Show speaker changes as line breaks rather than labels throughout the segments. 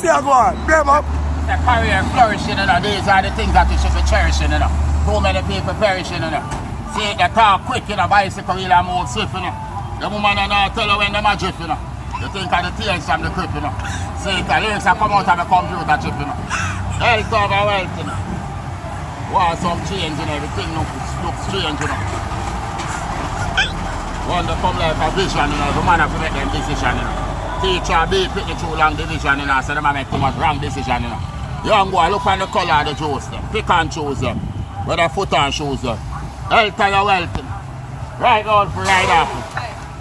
there go on. Blame up.
The career flourishing, these are the things that you should be cherishing, Too many people perishing, See, they talk quick, bicycle wheel and move swift, The woman don't tell you when they're drift, You think of the tears from the crib, See, the lyrics that come out of the computer chip, Health over wealth, Want some change, everything looks strange, One to come like a vision, The man have to make them decision, Teacher be pretty too long division, So they make too much wrong decision, Young boy, look on the color of the juice, pick and choose them. Whether foot and shoes, health or wealth. Right out for ride off.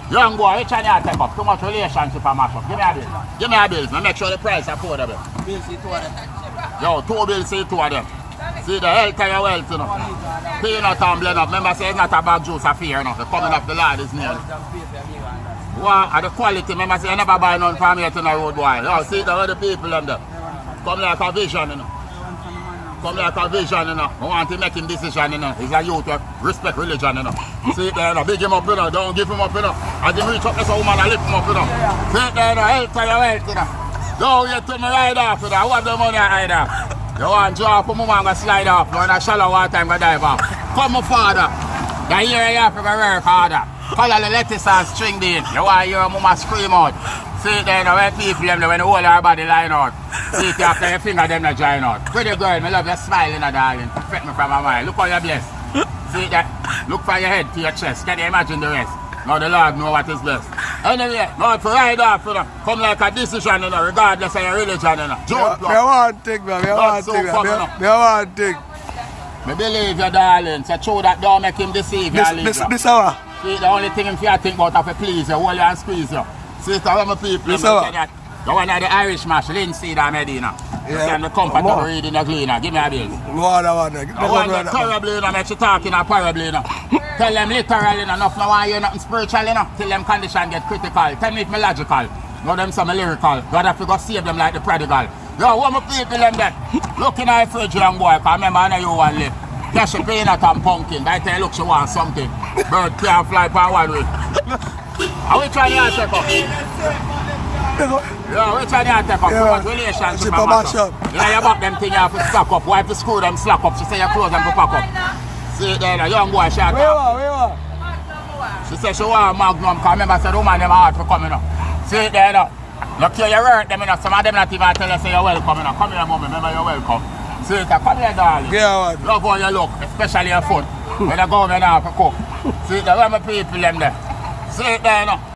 Young boy, which one you take up? Too much relationship and mash up. Give me a bill. Give me a bill. Now make sure the price is affordable.
Bill see two of them.
Yo, 2 bills see 2 of them. See the health or wealth, Peanut and blend up. Remember, say it's not a bag juice affair, The coming of the Lord is near. Wow, and the quality, remember, say you never buy none from here to the road, boy. Yo, see the other people them there. Come like a vision, Come like a vision, I want to make him decision, He's a youth, respect religion, See it there, big him up, Don't give him up, As he reach up, there's a woman, I lift him up, See it there, health or your wealth, Don't get to me ride off, I want the money I ride off. You want to drop a woman, go slide off, in a shallow water, and go dive off. Come, my father. The year you have to work harder. Color the lettuce and string in. You want to hear a woman scream out. See it there, when people, when the whole of her body line out. See it after your finger, them not join out. Pretty girl, I love your smile, darling. Perfect me from my mind. Look how you're blessed. See it there? Look from your head to your chest. Can you imagine the rest? Now the Lord know what is best. Anyway, now to ride off, come like a decision, regardless of your religion. Jump,
I want to take, man. I want to take, I want to take.
I believe you, darling. So true that don't make him deceive you.
This hour.
See, the only thing him fear think about is to please you, hold you and squeeze you. See, it's how my people
This hour.
that. The one of the Irish mash, Linseed and Medina.
Yeah.
And the comfortable reading the cleaner. Give me a bill.
I want
the terribly, make you talking a parably. Tell them literally enough, no one hear nothing spiritual enough. Till them condition get critical. Tell me if me logical. Know them some lyrical. God have to go save them like the prodigal. Yo, what my people them there? Looking at the fridge, young boy, because remember I know you want to live. Cash a peanut and pumpkin. By the time you look, she want something. Bird can't fly for one way. Are we trying to take up? Yeah, which one you take up? Too much relationship and mash up. Yeah, you back them thing you have to stack up. Wife to screw them slack up. She say you close them to pack up. See it there, the young boy shot up. She say she want Magnum, because remember said woman them hard for coming up. See it there now. Look here, you hurt them enough. Some of them not even tell you say you're welcome. Come here, mommy, remember you're welcome. See it there, come here, darling.
Yeah,
love how you look, especially your foot. When you go over now for cook. See it there, where my people them there. See it there now.